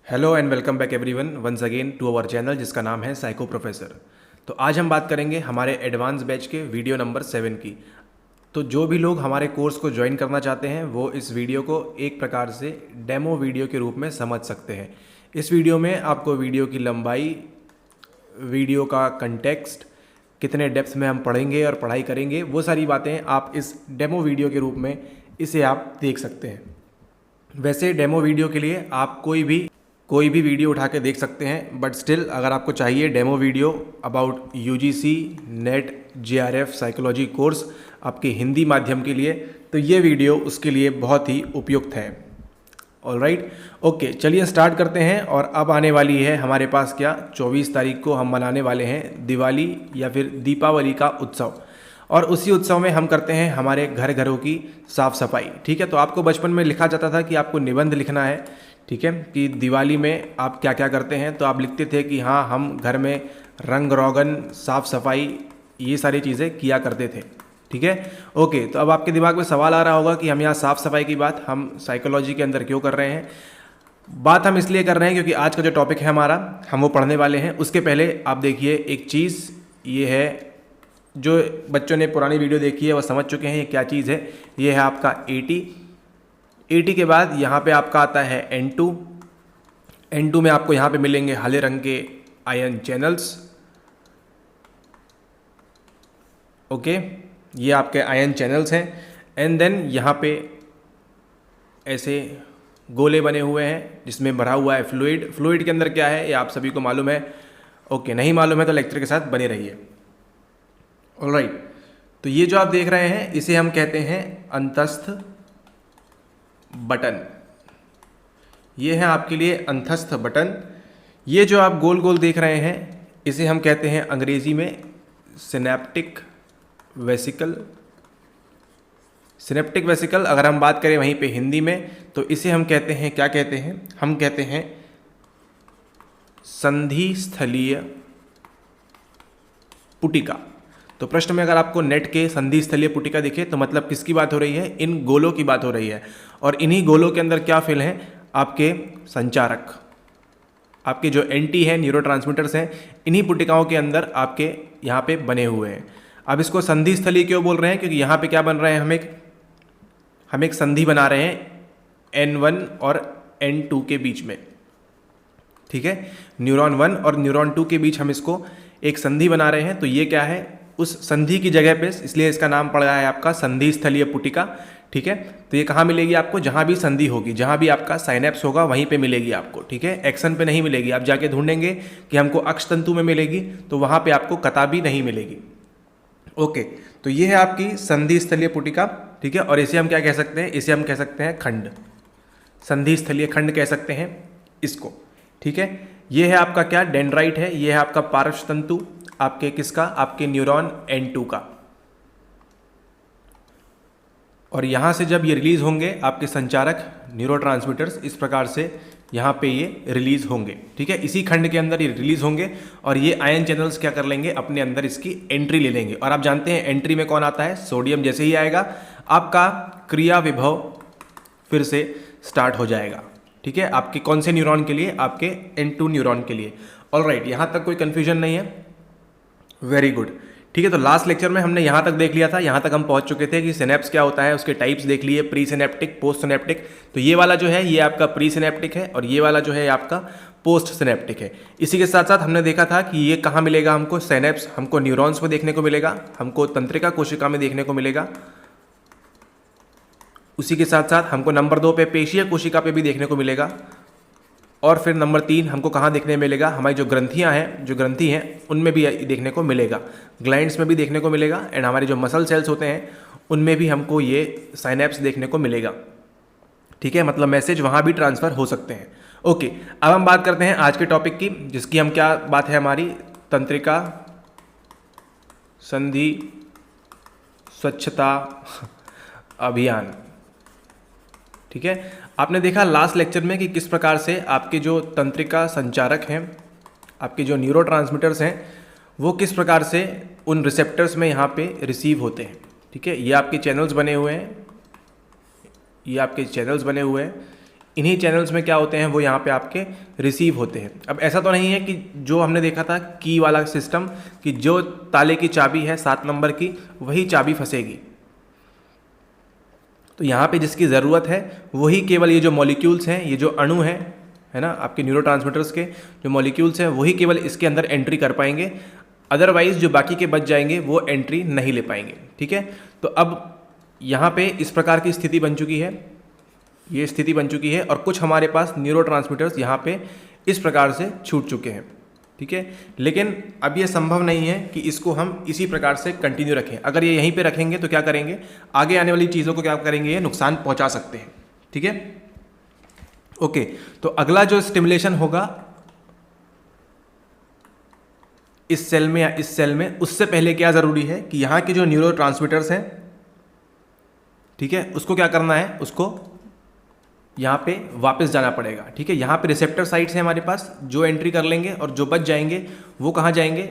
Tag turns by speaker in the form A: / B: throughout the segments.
A: Hello and welcome back everyone once again to our channel जिसका नाम है psycho professor. तो आज हम बात करेंगे हमारे एडवांस बैच के वीडियो नंबर 7 की। तो जो भी लोग हमारे कोर्स को ज्वाइन करना चाहते हैं वो इस वीडियो को एक प्रकार से डेमो वीडियो के रूप में समझ सकते हैं। इस वीडियो में आपको वीडियो की लंबाई, वीडियो का कंटेक्स्ट, कितने डेप्थ में हम पढ़ेंगे और पढ़ाई करेंगे, वो सारी बातें आप इस डेमो वीडियो के रूप में इसे आप देख सकते हैं। वैसे डेमो वीडियो के लिए आप कोई भी वीडियो उठा के देख सकते हैं, बट स्टिल अगर आपको चाहिए demo video about UGC net JRF psychology course आपके हिंदी माध्यम के लिए, तो ये वीडियो उसके लिए बहुत ही उपयुक्त है। ऑलराइट, ओके, चलिए स्टार्ट करते हैं। और अब आने वाली है हमारे पास क्या, 24 तारीख को हम मनाने वाले हैं दिवाली या फिर दीपावली का उत्सव। और उसी उत्सव में हम करते हैं हमारे घरों की साफ़ सफाई। ठीक है, तो आपको बचपन में लिखा जाता था कि आपको निबंध लिखना है, ठीक है, कि दिवाली में आप क्या क्या करते हैं। तो आप लिखते थे कि हाँ, हम घर में रंग रोगन, साफ़ सफाई, ये सारी चीज़ें किया करते थे। ठीक है, ओके। तो अब आपके दिमाग में सवाल आ रहा होगा कि हम यहाँ साफ़ सफाई की बात हम साइकोलॉजी के अंदर क्यों कर रहे हैं। बात हम इसलिए कर रहे हैं क्योंकि आज का जो टॉपिक है हमारा, हम वो पढ़ने वाले हैं। उसके पहले आप देखिए एक चीज़, ये है, जो बच्चों ने पुरानी वीडियो देखी है वो समझ चुके हैं ये क्या चीज़ है। ये है आपका 80 के बाद यहाँ पे आपका आता है N2 में आपको यहाँ पे मिलेंगे हरे रंग के आयन चैनल्स। ओके, ये आपके आयन चैनल्स हैं। एंड देन यहाँ पे ऐसे गोले बने हुए हैं जिसमें भरा हुआ है फ्लूइड के अंदर क्या है ये आप सभी को मालूम है। ओके, नहीं मालूम है तो लेक्चर के साथ बने रहिए। ऑलराइट, तो ये जो आप देख रहे हैं इसे हम कहते हैं अंतस्थ बटन। ये है आपके लिए अंतस्थ बटन। ये जो आप गोल गोल देख रहे हैं इसे हम कहते हैं अंग्रेजी में सिनेप्टिक वेसिकल। सिनेप्टिक वेसिकल अगर हम बात करें वहीं पे हिंदी में तो इसे हम कहते हैं, क्या कहते हैं, हम कहते हैं संधि स्थलीय पुटिका। तो प्रश्न में अगर आपको नेट के संधि स्थलीय पुटिका दिखे तो मतलब किसकी बात हो रही है, इन गोलों की बात हो रही है। और इन्हीं गोलों के अंदर क्या फिल हैं, आपके संचारक, आपके जो एंटी है, न्यूरोट्रांसमीटर्स हैं, इन्हीं पुटिकाओं के अंदर आपके यहाँ पे बने हुए हैं। अब इसको संधि स्थलीय क्यों बोल रहे हैं, क्योंकि यहाँ पे क्या बन रहे हैं, हम एक संधि बना रहे हैं N1 और N2 के बीच में। ठीक है, न्यूरॉन 1 और न्यूरॉन 2 के बीच हम इसको एक संधि बना रहे हैं। तो ये क्या है, उस संधि की जगह पे, इसलिए इसका नाम पड़ रहा है आपका संधि स्थलीय पुटिका। ठीक है, तो ये कहाँ मिलेगी आपको, जहाँ भी संधि होगी, जहाँ भी आपका साइनेप्स होगा वहीं पे मिलेगी आपको। ठीक है, एक्सन पे नहीं मिलेगी। आप जाके ढूंढेंगे कि हमको अक्ष तंतु में मिलेगी तो वहाँ पे आपको कताबी नहीं मिलेगी। ओके, तो ये है आपकी संधि स्थलीय पुटिका। ठीक है, और इसे हम क्या कह सकते हैं, इसे हम कह सकते हैं खंड, संधि स्थलीय खंड कह सकते हैं इसको। ठीक है, ये है आपका क्या, डेंड्राइट है। ये है आपका पार्श्व तंतु, आपके किसका, आपके न्यूरॉन N2 का। और यहाँ से जब ये रिलीज होंगे आपके संचारक न्यूरोट्रांसमीटर्स, इस प्रकार से यहाँ पे ये रिलीज होंगे। ठीक है, इसी खंड के अंदर ये रिलीज होंगे और ये आयन चैनल्स क्या कर लेंगे, अपने अंदर इसकी एंट्री ले लेंगे। और आप जानते हैं एंट्री में कौन आता है, सोडियम। जैसे ही आएगा आपका क्रिया विभव फिर से स्टार्ट हो जाएगा। ठीक है, आपके कौन से न्यूरॉन के लिए, आपके N2 न्यूरॉन के लिए। ऑलराइट, यहाँ तक कोई कन्फ्यूजन नहीं है, वेरी गुड। ठीक है, तो लास्ट लेक्चर में हमने यहाँ तक देख लिया था, यहाँ तक हम पहुँच चुके थे कि सिनेप्स क्या होता है, उसके टाइप्स देख लिए, प्री सिनेप्टिक, पोस्ट सिनेप्टिक। तो ये वाला जो है ये आपका प्री सिनेप्टिक है और ये वाला जो है आपका पोस्ट सिनेप्टिक है। इसी के साथ साथ हमने देखा था कि ये कहाँ मिलेगा हमको, सिनेप्स हमको न्यूरॉन्स में देखने को मिलेगा, हमको तंत्रिका कोशिका में देखने को मिलेगा। उसी के साथ साथ हमको नंबर 2 पे पेशीय कोशिका पे भी देखने को मिलेगा। और फिर नंबर 3 हमको कहाँ देखने मिलेगा, हमारी जो ग्रंथियाँ हैं, जो ग्रंथि हैं उनमें भी देखने को मिलेगा, ग्लैंड्स में भी देखने को मिलेगा। एंड हमारे जो मसल सेल्स होते हैं उनमें भी हमको ये साइनेप्स देखने को मिलेगा। ठीक है, मतलब मैसेज वहाँ भी ट्रांसफ़र हो सकते हैं। ओके, अब हम बात करते हैं आज के टॉपिक की, जिसकी हम क्या बात है हमारी, तंत्रिका संधि स्वच्छता अभियान। ठीक है, आपने देखा लास्ट लेक्चर में कि किस प्रकार से आपके जो तंत्रिका संचारक हैं, आपके जो न्यूरोट्रांसमीटर्स हैं, वो किस प्रकार से उन रिसेप्टर्स में यहाँ पे रिसीव होते हैं। ठीक है, ये आपके चैनल्स बने हुए हैं, ये आपके चैनल्स बने हुए हैं। इन्हीं चैनल्स में क्या होते हैं, वो यहाँ पे आपके रिसीव होते हैं। अब ऐसा तो नहीं है कि जो हमने देखा था की वाला सिस्टम, कि जो ताले की चाबी है 7 नंबर की वही चाबी फंसेगी। तो यहाँ पे जिसकी ज़रूरत है वही केवल ये जो मॉलिक्यूल्स हैं, ये जो अणु हैं, है ना, आपके न्यूरोट्रांसमीटर्स के जो मॉलिक्यूल्स हैं, वही केवल इसके अंदर एंट्री कर पाएंगे। अदरवाइज जो बाकी के बच जाएंगे वो एंट्री नहीं ले पाएंगे। ठीक है, तो अब यहाँ पे इस प्रकार की स्थिति बन चुकी है, ये स्थिति बन चुकी है, और कुछ हमारे पास न्यूरोट्रांसमीटर्स यहाँ पे इस प्रकार से छूट चुके हैं। ठीक है, लेकिन अब ये संभव नहीं है कि इसको हम इसी प्रकार से कंटिन्यू रखें। अगर ये यहीं पे रखेंगे तो क्या करेंगे, आगे आने वाली चीज़ों को क्या करेंगे, ये नुकसान पहुंचा सकते हैं। ठीक है, ओके। तो अगला जो स्टिमुलेशन होगा इस सेल में या इस सेल में, उससे पहले क्या ज़रूरी है कि यहाँ के जो न्यूरोट्रांसमीटर्स हैं, ठीक है, उसको क्या करना है, उसको यहाँ पे वापस जाना पड़ेगा। ठीक है, यहाँ पे रिसेप्टर साइट्स हैं हमारे पास, जो एंट्री कर लेंगे और जो बच जाएंगे वो कहाँ जाएंगे।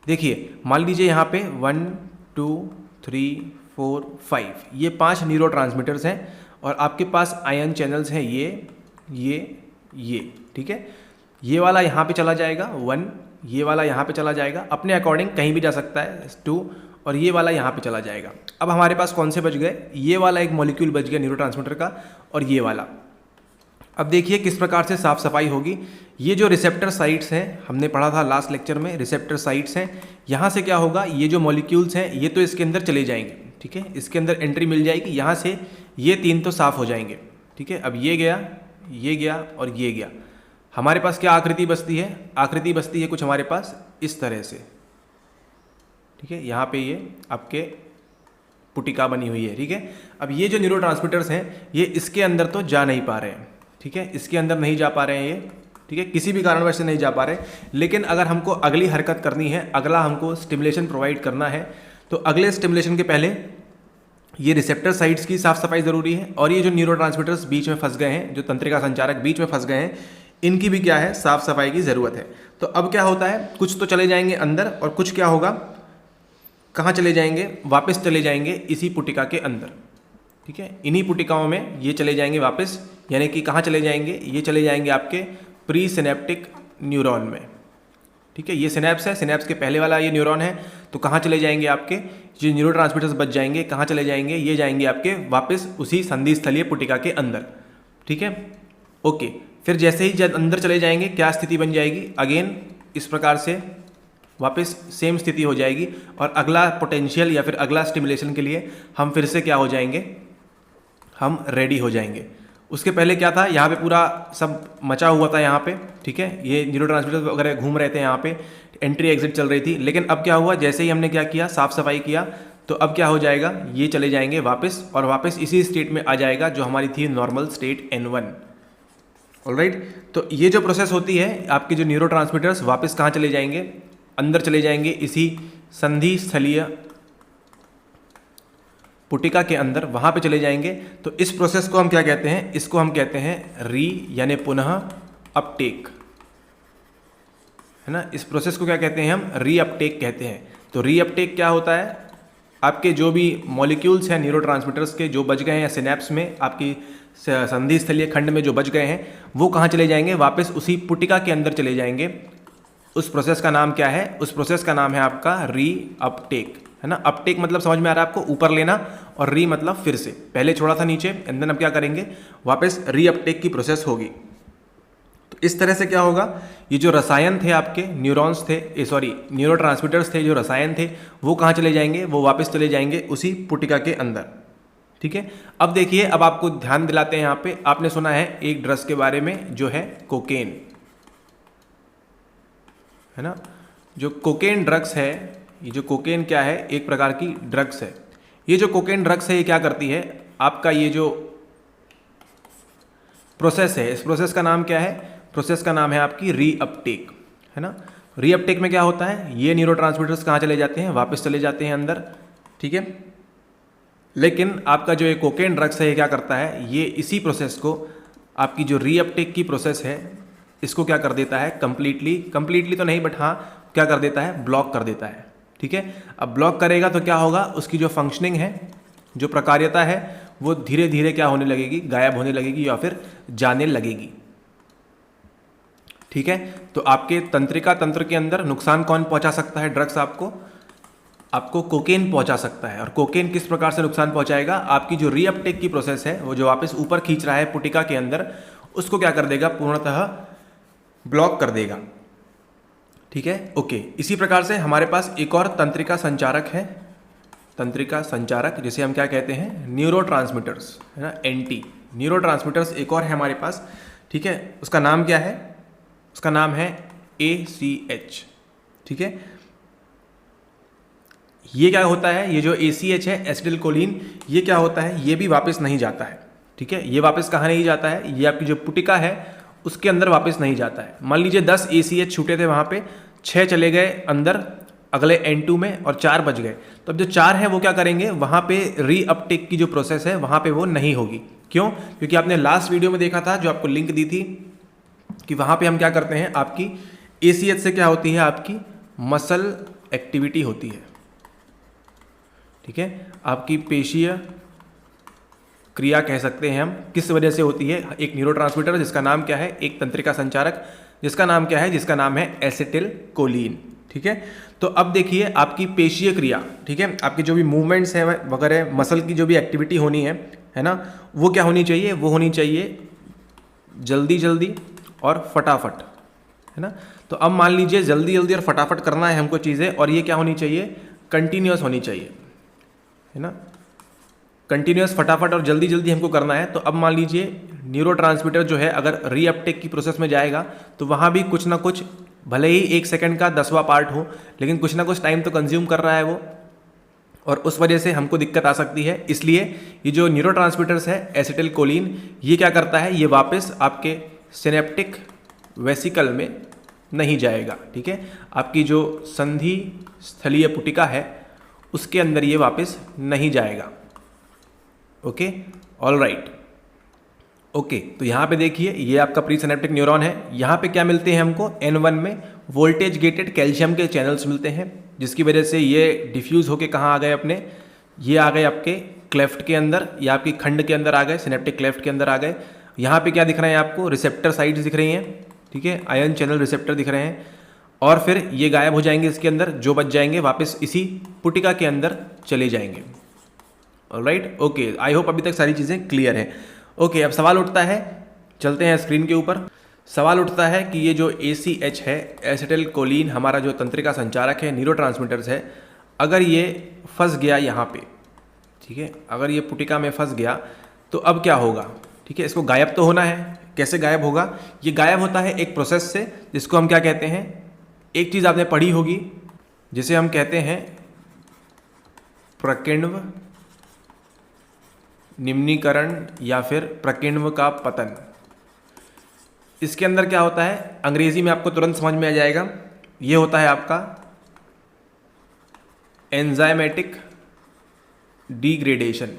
A: देखिए, मान लीजिए यहाँ पे 1 2 3 4 5 ये 5 न्यूरोट्रांसमीटर्स हैं, और आपके पास आयन चैनल्स हैं ये। ठीक है, ये वाला यहाँ पे चला जाएगा 1, ये वाला यहाँ पे चला जाएगा, अपने अकॉर्डिंग कहीं भी जा सकता है 2, और ये वाला यहाँ पे चला जाएगा। अब हमारे पास कौन से बच गए, ये वाला एक मॉलिक्यूल बच गया न्यूरोट्रांसमीटर का, और ये वाला। अब देखिए किस प्रकार से साफ सफाई होगी। ये जो रिसेप्टर साइट्स हैं, हमने पढ़ा था लास्ट लेक्चर में, रिसेप्टर साइट्स हैं, यहाँ से क्या होगा, ये जो मॉलिक्यूल्स हैं ये तो इसके अंदर चले जाएंगे। ठीक है, इसके अंदर एंट्री मिल जाएगी, यहाँ से ये 3 तो साफ हो जाएंगे। ठीक है, अब ये गया और ये गया। हमारे पास क्या आकृति बचती है, आकृति बचती है कुछ हमारे पास इस तरह से। ठीक है, यहाँ पे ये आपके पुटिका बनी हुई है। ठीक है, अब ये जो न्यूरोट्रांसमीटर्स हैं ये इसके अंदर तो जा नहीं पा रहे हैं। ठीक है, इसके अंदर नहीं जा पा रहे हैं ये। ठीक है, किसी भी कारणवश से नहीं जा पा रहे, लेकिन अगर हमको अगली हरकत करनी है, अगला हमको स्टिमुलेशन प्रोवाइड करना है, तो अगले स्टिमुलेशन के पहले ये रिसेप्टर साइट्स की साफ सफाई ज़रूरी है, और ये जो न्यूरोट्रांसमीटर्स बीच में फंस गए हैं, जो तंत्रिका संचारक बीच में फंस गए हैं, इनकी भी क्या है, साफ सफाई की ज़रूरत है। तो अब क्या होता है, कुछ तो चले जाएंगे अंदर, और कुछ क्या होगा, कहाँ चले जाएंगे, वापस चले जाएंगे इसी पुटिका के अंदर। ठीक है, इन्हीं पुटिकाओं में ये चले जाएंगे वापस, यानी कि कहाँ चले जाएंगे, ये चले जाएंगे आपके प्री सिनेप्टिक न्यूरॉन में। ठीक है, ये सिनेप्स है, सिनेप्स के पहले वाला ये न्यूरॉन है, तो कहाँ चले जाएंगे आपके जो न्यूरोट्रांसमीटर्स बच जाएंगे, कहाँ चले जाएंगे, ये जाएंगे आपके वापस उसी संधि स्थलीय पुटिका के अंदर। ठीक है, ओके। फिर जैसे ही जब अंदर चले जाएंगे क्या स्थिति बन जाएगी, अगेन इस प्रकार से वापस सेम स्थिति हो जाएगी, और अगला पोटेंशियल या फिर अगला स्टिमुलेशन के लिए हम फिर से क्या हो जाएंगे, हम रेडी हो जाएंगे। उसके पहले क्या था, यहाँ पे पूरा सब मचा हुआ था यहाँ पे। ठीक है, ये न्यूरोट्रांसमीटर वगैरह घूम रहे थे यहाँ पे, एंट्री एग्जिट चल रही थी, लेकिन अब क्या हुआ, जैसे ही हमने क्या किया, साफ सफाई किया, तो अब क्या हो जाएगा, ये चले जाएंगे वापस, और वापस इसी स्टेट में आ जाएगा जो हमारी थी नॉर्मल स्टेट N1। ऑलराइट, तो ये जो प्रोसेस होती है, आपके जो न्यूरोट्रांसमीटर्स वापस कहाँ चले जाएंगे, अंदर चले जाएंगे इसी संधि स्थलीय पुटिका के अंदर, वहाँ पे चले जाएंगे। तो इस प्रोसेस को हम क्या कहते हैं, इसको हम कहते हैं यानी पुनः अपटेक, है ना। इस प्रोसेस को क्या कहते हैं, हम रीअपटेक कहते हैं। तो रीअपटेक क्या होता है, आपके जो भी मॉलिक्यूल्स हैं न्यूरोट्रांसमीटर्स के जो बच गए हैं सिनेप्स में, आपकी संधि स्थलीय खंड में जो बच गए हैं, वो कहाँ चले जाएंगे, वापस उसी पुटिका के अंदर चले जाएंगे। उस प्रोसेस का नाम क्या है, उस प्रोसेस का नाम है आपका रीअपटेक, है ना। अपटेक मतलब समझ में आ रहा है आपको, ऊपर लेना, और री मतलब फिर से, पहले छोड़ा था नीचे, एंड देन अब क्या करेंगे, वापस रीअपटेक की प्रोसेस होगी। तो इस तरह से क्या होगा, ये जो रसायन थे आपके, न्यूरॉन्स थे, न्यूरोट्रांसमीटर्स थे, जो रसायन थे, वो कहाँ चले जाएंगे, वो वापस चले जाएंगे उसी पुटिका के अंदर। ठीक है, अब देखिए, अब आपको ध्यान दिलाते हैं यहाँ पे, आपने सुना है एक ड्रग्स के बारे में जो है कोकेन, है ना। जो कोकेन ड्रग्स है, ये जो कोकेन क्या है, एक प्रकार की ड्रग्स है। ये जो कोकेन ड्रग्स है, ये क्या करती है, आपका ये जो प्रोसेस है, इस प्रोसेस का नाम क्या है, प्रोसेस का नाम है आपकी रीअपटेक, है ना। रीअपटेक में क्या होता है, ये न्यूरोट्रांसमीटर्स कहाँ चले जाते हैं, वापस चले जाते हैं अंदर। ठीक है, लेकिन आपका जो ये कोकेन ड्रग्स है, ये क्या करता है, ये इसी प्रोसेस को, आपकी जो रीअपटेक की प्रोसेस है, इसको क्या कर देता है, कंप्लीटली तो नहीं, बट हाँ क्या कर देता है, ब्लॉक कर देता है। ठीक है, अब ब्लॉक करेगा तो क्या होगा, उसकी जो फंक्शनिंग है, जो प्रकार्यता है, वो धीरे धीरे क्या होने लगेगी, गायब होने लगेगी या फिर जाने लगेगी। ठीक है, तो आपके तंत्रिका तंत्र के अंदर नुकसान कौन पहुंचा सकता है? ड्रग्स आपको कोकेन पहुंचा सकता है। और कोकेन किस प्रकार से नुकसान पहुंचाएगा? आपकी जो रीअपटेक की प्रोसेस है, वो जो वापस ऊपर खींच रहा है पुटिका के अंदर, उसको क्या कर देगा? पूर्णतः ब्लॉक कर देगा। ठीक है, ओके। इसी प्रकार से हमारे पास एक और तंत्रिका संचारक है, तंत्रिका संचारक, जिसे हम क्या कहते हैं? न्यूरोट्रांसमीटर्स, है ना, एंटी न्यूरोट्रांसमीटर्स एक और है हमारे पास। ठीक है, उसका नाम क्या है? उसका नाम है ACH। ठीक है, ये क्या होता है? ये जो ACH है, एसिटिल कोलिन, ये क्या होता है? ये भी वापस नहीं जाता है। ठीक है, ये वापस कहाँ नहीं जाता है? ये आपकी जो पुटिका है उसके अंदर वापस नहीं जाता है। मान लीजिए 10 ACH छूटे थे वहाँ पे, 6 चले गए अंदर अगले N2 में और 4 बच गए। तो अब जो 4 है वो क्या करेंगे? वहाँ पे रीअपटेक की जो प्रोसेस है वहाँ पे वो नहीं होगी। क्यों? क्योंकि आपने लास्ट वीडियो में देखा था, जो आपको लिंक दी थी, कि वहाँ पे हम क्या करते हैं, आपकी ACH से क्या होती है? आपकी मसल एक्टिविटी होती है। ठीक है, आपकी पेशीय क्रिया कह सकते हैं हम। किस वजह से होती है? एक न्यूरोट्रांसमीटर जिसका नाम क्या है? एक तंत्रिका संचारक जिसका नाम क्या है? जिसका नाम है एसिटिल कोलिन। ठीक है, तो अब देखिए आपकी पेशीय क्रिया, ठीक है, आपकी जो भी मूवमेंट्स है वगैरह, मसल की जो भी एक्टिविटी होनी है ना, वो क्या होनी चाहिए? वो होनी चाहिए जल्दी जल्दी और फटाफट, है ना। तो अब मान लीजिए जल्दी जल्दी और फटाफट करना है हमको चीज़ें, और ये क्या होनी चाहिए? कंटिन्यूअस होनी चाहिए, है ना। कंटिन्यूअस, फटाफट और जल्दी जल्दी हमको करना है। तो अब मान लीजिए न्यूरोट्रांसमीटर जो है अगर रीअपटेक की प्रोसेस में जाएगा तो वहाँ भी कुछ ना कुछ, भले ही 1 सेकंड का 10वां पार्ट हो, लेकिन कुछ ना कुछ टाइम तो कंज्यूम कर रहा है वो, और उस वजह से हमको दिक्कत आ सकती है। इसलिए ये जो न्यूरोट्रांसमीटर्स है एसिटिल कोलिन, ये क्या करता है? ये वापस आपके सिनेप्टिक वेसिकल में नहीं जाएगा। ठीक है, आपकी जो संधि स्थलीय पुटिका है उसके अंदर ये वापस नहीं जाएगा। Okay, all right, okay. तो यहाँ पे देखिए ये आपका प्री सिनेप्टिक न्यूरॉन है। यहाँ पे क्या मिलते हैं हमको? N1 में वोल्टेज गेटेड कैल्शियम के चैनल्स मिलते हैं, जिसकी वजह से ये डिफ्यूज़ होके कहाँ आ गए अपने? ये आ गए आपके क्लेफ्ट के अंदर, या आपकी खंड के अंदर आ गए, सिनेप्टिक क्लेफ्ट के अंदर आ गए। यहाँ पे क्या दिख रहे हैं आपको? रिसेप्टर साइट्स दिख रही हैं। ठीक है, आयन चैनल रिसेप्टर दिख रहे हैं, और फिर ये गायब हो जाएंगे इसके अंदर, जो बच जाएंगे वापस इसी पुटिका के अंदर चले जाएंगे। ऑलराइट, ओके, आई होप अभी तक सारी चीज़ें क्लियर हैं। ओके, अब सवाल उठता है, चलते हैं स्क्रीन के ऊपर। सवाल उठता है कि ये जो ACH है, एसिटिल कोलिन, हमारा जो तंत्रिका संचारक है, न्यूरोट्रांसमीटर्स है, अगर ये फंस गया यहाँ पे, ठीक है, अगर ये पुटिका में फंस गया तो अब क्या होगा? ठीक है, इसको गायब तो होना है। कैसे गायब होगा? ये गायब होता है एक प्रोसेस से, जिसको हम क्या कहते हैं? एक चीज़ आपने पढ़ी होगी जिसे हम कहते हैं प्रकिण्व निम्नीकरण या फिर प्रकिण्व का पतन। इसके अंदर क्या होता है? अंग्रेजी में आपको तुरंत समझ में आ जाएगा। ये होता है आपका एंजाइमेटिक डिग्रेडेशन।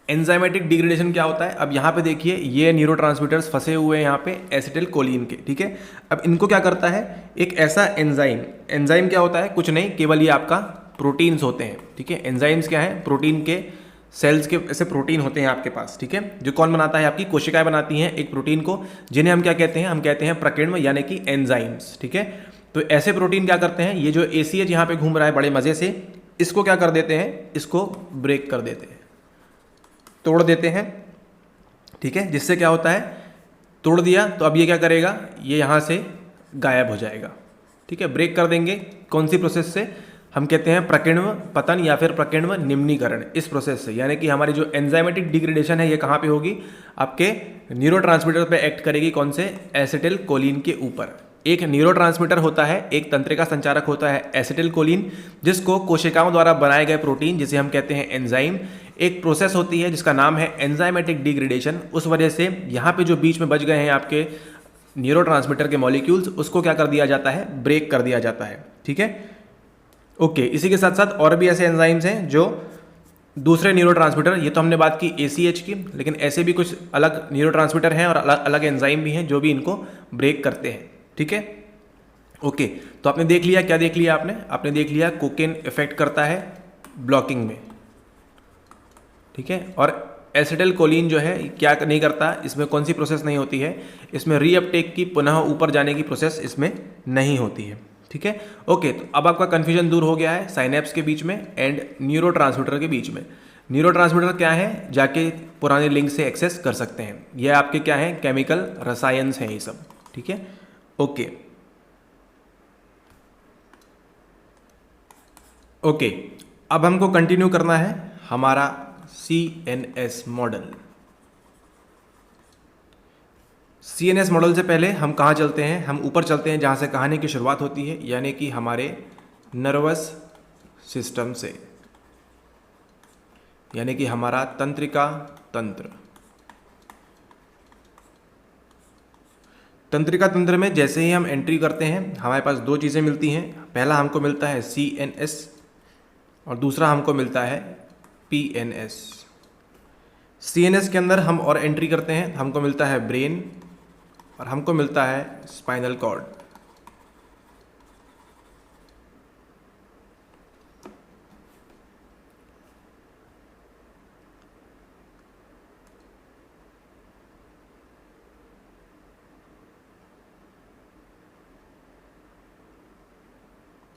A: एंजाइमेटिक डिग्रेडेशन क्या होता है? अब यहाँ पे देखिए ये न्यूरोट्रांसमीटर्स फंसे हुए हैं यहाँ पे एसिटिल कोलिन के। ठीक है, अब इनको क्या करता है? एक ऐसा एंजाइम क्या होता है? कुछ नहीं, केवल ये आपका प्रोटीन्स होते हैं। ठीक है, एंजाइम्स क्या है? प्रोटीन के सेल्स के ऐसे प्रोटीन होते हैं आपके पास। ठीक है, जो कौन बनाता है? आपकी कोशिकाएं बनाती हैं एक प्रोटीन को, जिन्हें हम क्या कहते हैं? हम कहते हैं प्रकिण्व, यानी कि एंजाइम्स। ठीक है, तो ऐसे प्रोटीन क्या करते हैं? ये जो ACH यहाँ पे घूम रहा है बड़े मजे से, इसको क्या कर देते हैं? इसको ब्रेक कर देते हैं, तोड़ देते हैं। ठीक है, जिससे क्या होता है? तोड़ दिया तो अब ये क्या करेगा? ये यहाँ से गायब हो जाएगा। ठीक है, ब्रेक कर देंगे। कौन सी प्रोसेस से? हम कहते हैं प्रकिण्व पतन या फिर प्रकिण्व निम्नीकरण, इस प्रोसेस से। यानी कि हमारी जो एंजाइमेटिक डिग्रेडेशन है ये कहाँ पे होगी? आपके न्यूरोट्रांसमीटर पे एक्ट करेगी। कौन से? एसिटिल कोलिन के ऊपर। एक न्यूरोट्रांसमीटर होता है, एक तंत्रिका संचारक होता है एसिटिल कोलिन, जिसको कोशिकाओं द्वारा बनाए गए प्रोटीन, जिसे हम कहते हैं एंजाइम, एक प्रोसेस होती है जिसका नाम है एंजाइमेटिक डिग्रेडेशन। उस वजह से यहाँ पे जो बीच में बच गए हैं आपके न्यूरोट्रांसमीटर के मॉलिक्यूल्स, उसको क्या कर दिया जाता है? ब्रेक कर दिया जाता है। ठीक है, ओके। इसी के साथ साथ और भी ऐसे एंजाइम्स हैं जो दूसरे न्यूरोट्रांसमीटर, ये तो हमने बात की ACH की, लेकिन ऐसे भी कुछ अलग न्यूरोट्रांसमीटर हैं और अलग अलग एंजाइम भी हैं जो भी इनको ब्रेक करते हैं। ठीक है, ओके। तो आपने देख लिया, क्या देख लिया आपने देख लिया कोकेन इफेक्ट करता है ब्लॉकिंग में। ठीक है। और एसिटिल कोलिन जो है क्या नहीं करता, इसमें कौन सी प्रोसेस नहीं होती है, इसमें रीअपटेक की पुनः ऊपर जाने की प्रोसेस इसमें नहीं होती है। ठीक है, ओके। तो अब आपका कन्फ्यूजन दूर हो गया है साइनेप्स के बीच में एंड न्यूरोट्रांसमीटर के बीच में। न्यूरोट्रांसमीटर क्या है, जाके पुराने लिंक से एक्सेस कर सकते हैं। ये आपके क्या है, केमिकल रसायन्स हैं ये सब। ठीक है, ओके ओके। अब हमको कंटिन्यू करना है हमारा CNS मॉडल। CNS मॉडल से पहले हम कहाँ चलते हैं, हम ऊपर चलते हैं जहाँ से कहानी की शुरुआत होती है, यानी कि हमारे नर्वस सिस्टम से, यानी कि हमारा तंत्रिका तंत्र। तंत्रिका तंत्र में जैसे ही हम एंट्री करते हैं हमारे पास दो चीज़ें मिलती हैं। पहला हमको मिलता है CNS और दूसरा हमको मिलता है PNS। CNS के अंदर हम और एंट्री करते हैं, हमको मिलता है ब्रेन और हमको मिलता है स्पाइनल कॉर्ड।